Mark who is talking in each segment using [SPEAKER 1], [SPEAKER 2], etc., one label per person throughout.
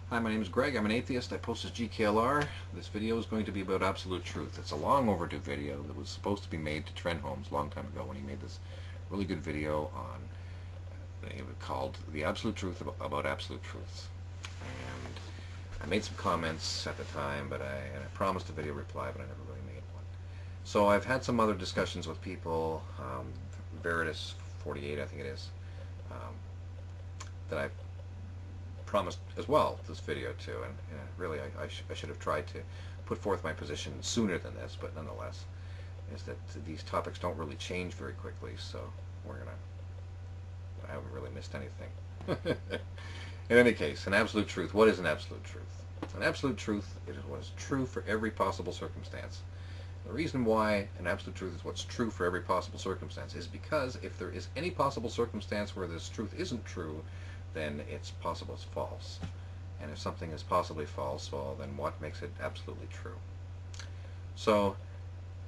[SPEAKER 1] Hi, my name is Greg. I'm an atheist. I post as gklr. This video is going to be about absolute truth. It's a long overdue video that was supposed to be made to Trent Holmes a long time ago when he made this really good video on called The Absolute Truth about Absolute Truths. And I made some comments at the time, but I promised a video reply, but I never really made one. So I've had some other discussions with people, Veritas 48 I think it is, that I've promised as well this video too, and really I should have tried to put forth my position sooner than this, but nonetheless is that these topics don't really change very quickly, so I haven't really missed anything. In any case, an absolute truth. What is an absolute truth? An absolute truth is what is true for every possible circumstance. The reason why an absolute truth is what's true for every possible circumstance is because if there is any possible circumstance where this truth isn't true, then it's possible it's false. And if something is possibly false, well, then what makes it absolutely true? So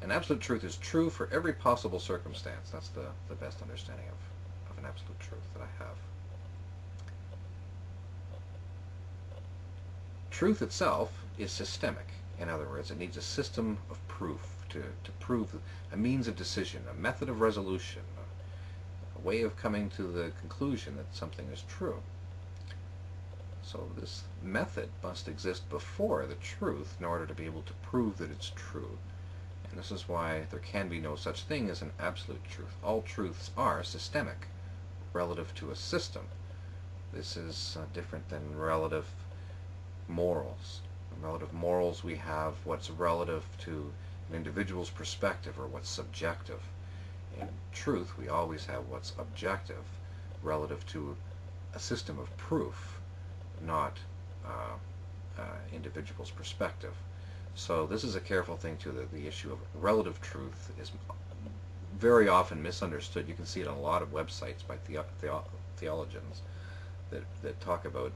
[SPEAKER 1] an absolute truth is true for every possible circumstance. That's the best understanding of an absolute truth that I have. Truth itself is systemic. In other words, it needs a system of proof to prove a means of decision, a method of resolution, a way of coming to the conclusion that something is true. So this method must exist before the truth in order to be able to prove that it's true. And this is why there can be no such thing as an absolute truth. All truths are systemic, relative to a system. This is different than relative morals. In relative morals we have what's relative to an individual's perspective or what's subjective. In truth, we always have what's objective relative to a system of proof, not individual's perspective. So this is a careful thing too, that the issue of relative truth is very often misunderstood. You can see it on a lot of websites by theologians that talk about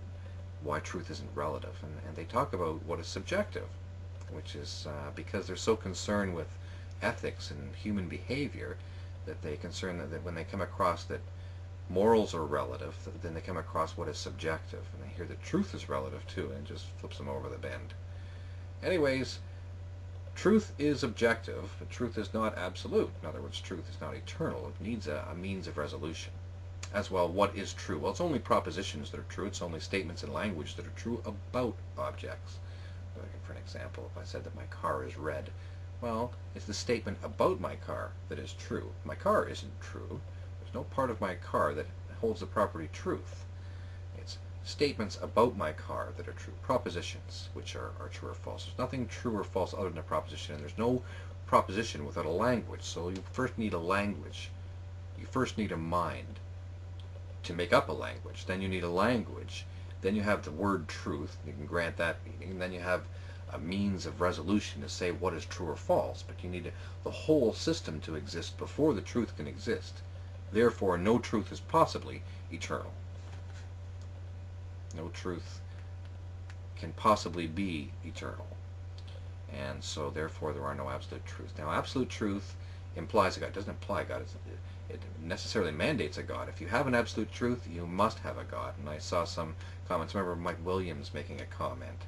[SPEAKER 1] why truth isn't relative, and they talk about what is subjective, which is because they're so concerned with ethics and human behavior that they concern that when they come across that morals are relative, then they come across what is subjective, and they hear that truth is relative too, and it just flips them over the bend. Anyways, truth is objective, but truth is not absolute. In other words, truth is not eternal. It needs a means of resolution. As well, what is true? Well, it's only propositions that are true. It's only statements in language that are true about objects. For an example, if I said that my car is red, well, it's the statement about my car that is true. My car isn't true. There's no part of my car that holds the property truth. It's statements about my car that are true. Propositions, which are true or false. There's nothing true or false other than a proposition, and there's no proposition without a language. So you first need a language. You first need a mind to make up a language. Then you need a language. Then you have the word truth. You can grant that meaning. And then you have a means of resolution to say what is true or false, but you need the whole system to exist before the truth can exist. Therefore, no truth is possibly eternal. No truth can possibly be eternal. And so, therefore, there are no absolute truths. Now, absolute truth implies a God. It doesn't imply God. It necessarily mandates a God. If you have an absolute truth, you must have a God. And I saw some comments. Remember Mike Williams making a comment.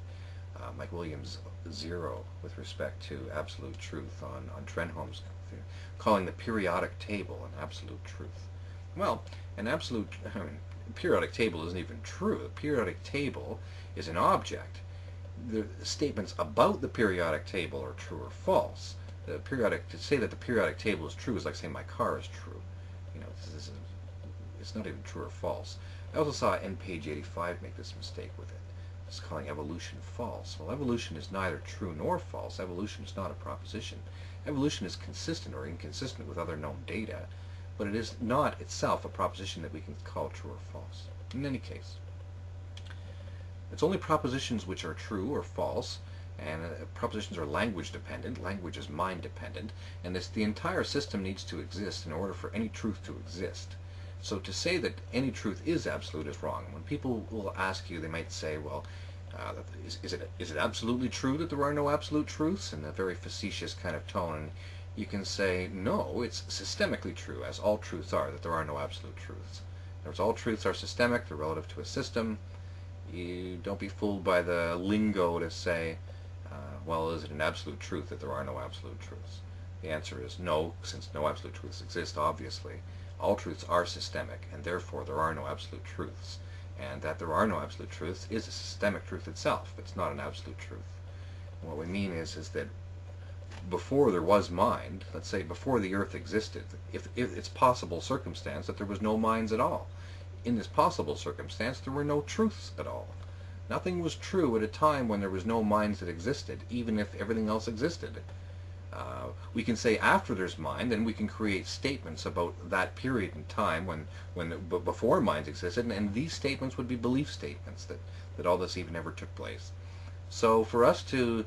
[SPEAKER 1] Mike Williams 0 with respect to absolute truth on Trent Holmes, calling the periodic table an absolute truth. Well, an absolute periodic table isn't even true. The periodic table is an object. The statements about the periodic table are true or false. To say that the periodic table is true is like saying my car is true. You know, it's not even true or false. I also saw End Page 85 make this mistake with it. It's calling evolution false. Well, evolution is neither true nor false. Evolution is not a proposition. Evolution is consistent or inconsistent with other known data, but it is not itself a proposition that we can call true or false. In any case, it's only propositions which are true or false, and propositions are language dependent. Language is mind dependent, and the entire system needs to exist in order for any truth to exist. So to say that any truth is absolute is wrong. When people will ask you, they might say, well, is it absolutely true that there are no absolute truths, in a very facetious kind of tone? And you can say, no, it's systemically true, as all truths are, that there are no absolute truths. In other words, all truths are systemic, they're relative to a system, You don't be fooled by the lingo to say, well, is it an absolute truth that there are no absolute truths? The answer is no, since no absolute truths exist, obviously. All truths are systemic, and therefore there are no absolute truths. And that there are no absolute truths is a systemic truth itself. It's not an absolute truth. And what we mean is that before there was mind, let's say before the earth existed, if it's possible circumstance that there was no minds at all. In this possible circumstance, there were no truths at all. Nothing was true at a time when there was no minds that existed, even if everything else existed. We can say after there's mind, then we can create statements about that period in time but before minds existed, and these statements would be belief statements that all this even ever took place. So for us to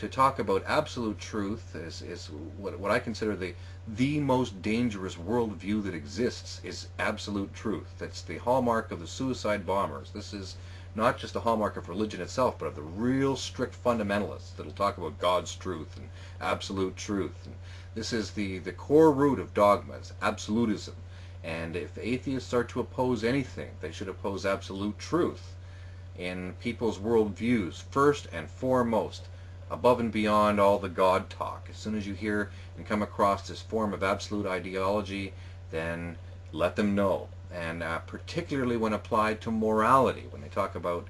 [SPEAKER 1] talk about absolute truth is what I consider the most dangerous worldview that exists is absolute truth. That's the hallmark of the suicide bombers. This is not just a hallmark of religion itself, but of the real strict fundamentalists that'll talk about God's truth and absolute truth. And this is the core root of dogmas, absolutism. And if atheists are to oppose anything, they should oppose absolute truth in people's worldviews, first and foremost, above and beyond all the God talk. As soon as you hear and come across this form of absolute ideology, then let them know. And particularly when applied to morality, when they talk about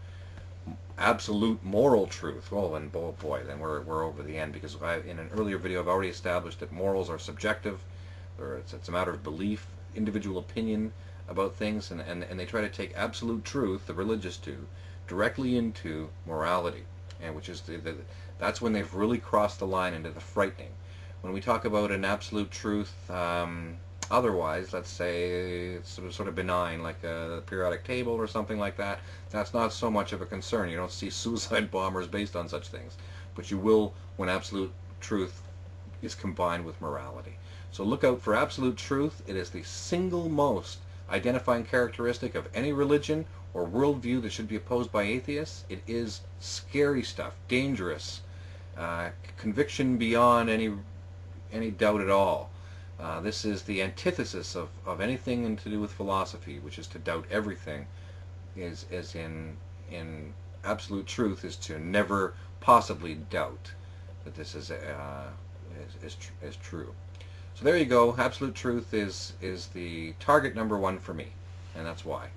[SPEAKER 1] absolute moral truth, well, then boy, then we're over the end, because in an earlier video I've already established that morals are subjective, or it's a matter of belief, individual opinion about things, and they try to take absolute truth, the religious do, directly into morality, and which is that's when they've really crossed the line into the frightening. When we talk about an absolute truth, otherwise, let's say it's sort of benign, like a periodic table or something like that, that's not so much of a concern. You don't see suicide bombers based on such things, but you will when absolute truth is combined with morality. So look out for absolute truth. It is the single most identifying characteristic of any religion or worldview that should be opposed by atheists. It is scary stuff, dangerous, conviction beyond any doubt at all. This is the antithesis of anything to do with philosophy, which is to doubt everything. As in absolute truth is to never possibly doubt that this is true. So there you go. Absolute truth is the target number one for me, and that's why.